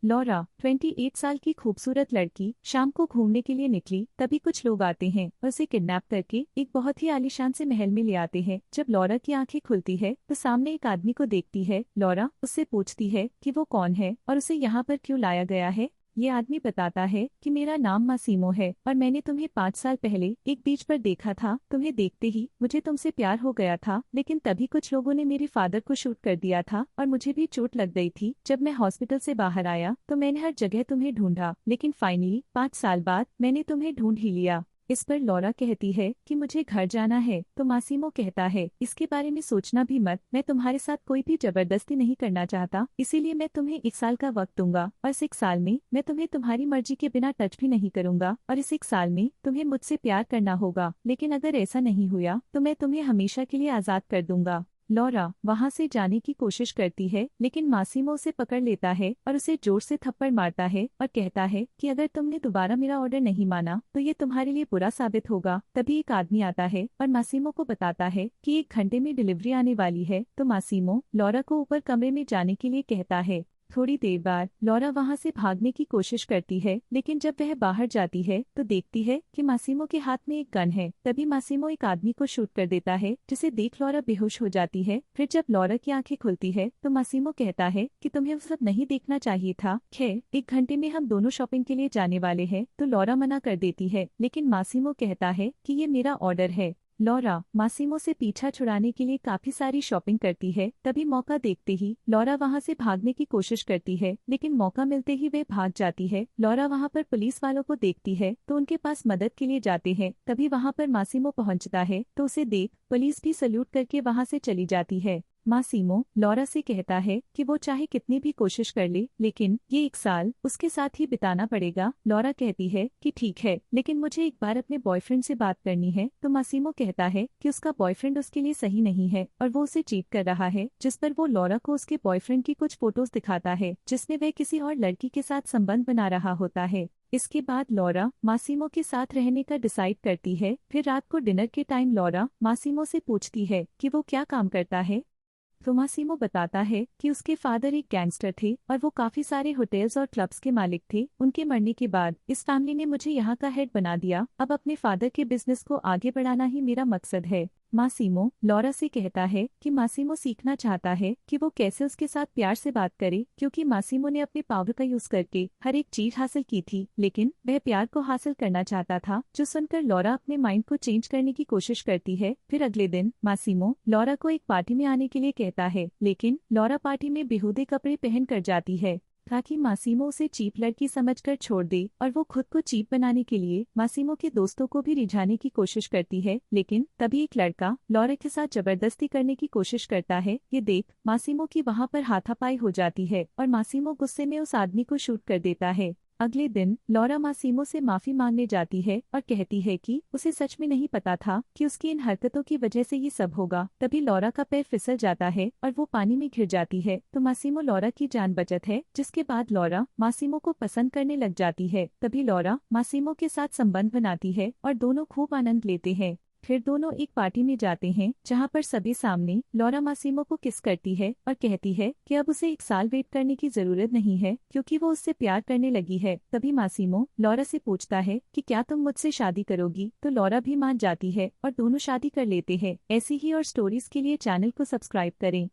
Laura 28 साल की खूबसूरत लड़की शाम को घूमने के लिए निकली, तभी कुछ लोग आते हैं और उसे किडनैप करके एक बहुत ही आलीशान से महल में ले आते हैं। जब लॉरा की आंखें खुलती है तो सामने एक आदमी को देखती है। लॉरा उससे पूछती है कि वो कौन है और उसे यहाँ पर क्यों लाया गया है। ये आदमी बताता है कि मेरा नाम मासीमो है और मैंने तुम्हें 5 साल पहले एक बीच पर देखा था। तुम्हें देखते ही मुझे तुमसे प्यार हो गया था, लेकिन तभी कुछ लोगों ने मेरे फादर को शूट कर दिया था और मुझे भी चोट लग गई थी। जब मैं हॉस्पिटल से बाहर आया तो मैंने हर जगह तुम्हें ढूंढा, लेकिन फाइनली 5 साल बाद मैंने तुम्हें ढूंढ ही लिया। इस पर लॉरा कहती है कि मुझे घर जाना है, तो मासीमो कहता है इसके बारे में सोचना भी मत, मैं तुम्हारे साथ कोई भी जबरदस्ती नहीं करना चाहता, इसीलिए मैं तुम्हें 1 साल का वक्त दूंगा और इस 1 साल में मैं तुम्हें तुम्हारी मर्जी के बिना टच भी नहीं करूंगा और इस 1 साल में तुम्हें मुझसे प्यार करना होगा, लेकिन अगर ऐसा नहीं हुआ तो मैं तुम्हें हमेशा के लिए आजाद कर दूंगा। लॉरा वहां से जाने की कोशिश करती है, लेकिन मासीमो उसे पकड़ लेता है और उसे जोर से थप्पड़ मारता है और कहता है कि अगर तुमने दोबारा मेरा ऑर्डर नहीं माना तो ये तुम्हारे लिए बुरा साबित होगा। तभी एक आदमी आता है और मासीमो को बताता है कि 1 घंटे में डिलीवरी आने वाली है, तो मासीमो लॉरा को ऊपर कमरे में जाने के लिए कहता है। थोड़ी देर बाद लॉरा वहां से भागने की कोशिश करती है, लेकिन जब वह बाहर जाती है तो देखती है कि मासीमो के हाथ में एक गन है। तभी मासीमो एक आदमी को शूट कर देता है, जिसे देख लॉरा बेहोश हो जाती है। फिर जब लॉरा की आंखें खुलती है तो मासीमो कहता है कि तुम्हें उस वक्त नहीं देखना चाहिए था। खैर 1 घंटे में हम दोनों शॉपिंग के लिए जाने वाले हैं, तो लॉरा मना कर देती है, लेकिन मासीमो कहता है कि ये मेरा ऑर्डर है। लॉरा मासीमो से पीछा छुड़ाने के लिए काफी सारी शॉपिंग करती है। तभी मौका देखते ही लॉरा वहां से भागने की कोशिश करती है, लेकिन मौका मिलते ही वे भाग जाती है। लॉरा वहां पर पुलिस वालों को देखती है तो उनके पास मदद के लिए जाते हैं। तभी वहां पर मासीमो पहुंचता है तो उसे देख पुलिस भी सल्यूट करके वहां से चली जाती है। मासीमो लॉरा से कहता है कि वो चाहे कितनी भी कोशिश कर ले, लेकिन ये 1 साल उसके साथ ही बिताना पड़ेगा। लॉरा कहती है कि ठीक है, लेकिन मुझे एक बार अपने बॉयफ्रेंड से बात करनी है, तो मासीमो कहता है कि उसका बॉयफ्रेंड उसके लिए सही नहीं है और वो उसे चीट कर रहा है, जिस पर वो लॉरा को उसके बॉयफ्रेंड की कुछ फोटोज दिखाता है जिसमें वह किसी और लड़की के साथ संबंध बना रहा होता है। इसके बाद लॉरा मासीमो के साथ रहने का डिसाइड करती है। फिर रात को डिनर के टाइम लॉरा मासीमो से पूछती है कि वो क्या काम करता है, तो मासीमो बताता है कि उसके फादर एक गैंगस्टर थे और वो काफी सारे होटल्स और क्लब्स के मालिक थे। उनके मरने के बाद इस फैमिली ने मुझे यहाँ का हेड बना दिया। अब अपने फादर के बिजनेस को आगे बढ़ाना ही मेरा मकसद है। मासीमो लॉरा से कहता है कि मासीमो सीखना चाहता है कि वो कैसे उसके साथ प्यार से बात करे, क्योंकि मासीमो ने अपने पावर का यूज करके हर एक चीज हासिल की थी, लेकिन वह प्यार को हासिल करना चाहता था। जो सुनकर लॉरा अपने माइंड को चेंज करने की कोशिश करती है। फिर अगले दिन मासीमो लॉरा को एक पार्टी में आने के लिए कहता है, लेकिन लॉरा पार्टी में बेहूदे कपड़े पहन कर जाती है ताकि मासीमो उसे चीप लड़की समझकर छोड़ दे, और वो खुद को चीप बनाने के लिए मासीमो के दोस्तों को भी रिझाने की कोशिश करती है। लेकिन तभी एक लड़का लॉरा के साथ जबरदस्ती करने की कोशिश करता है। ये देख मासीमो की वहां पर हाथापाई हो जाती है और मासीमो गुस्से में उस आदमी को शूट कर देता है। अगले दिन लॉरा मासीमो से माफी मांगने जाती है और कहती है कि उसे सच में नहीं पता था कि उसकी इन हरकतों की वजह से ये सब होगा। तभी लॉरा का पैर फिसल जाता है और वो पानी में गिर जाती है, तो मासीमो लॉरा की जान बचत है, जिसके बाद लॉरा मासीमो को पसंद करने लग जाती है। तभी लॉरा मासीमो के साथ संबंध बनाती है और दोनों खूब आनंद लेते हैं। फिर दोनों एक पार्टी में जाते हैं जहां पर सभी सामने लॉरा मासीमो को किस करती है और कहती है कि अब उसे 1 साल वेट करने की जरूरत नहीं है, क्योंकि वो उससे प्यार करने लगी है। तभी मासीमो लॉरा से पूछता है कि क्या तुम मुझसे शादी करोगी, तो लॉरा भी मान जाती है और दोनों शादी कर लेते हैं। ऐसी ही और स्टोरीज के लिए चैनल को सब्सक्राइब करें।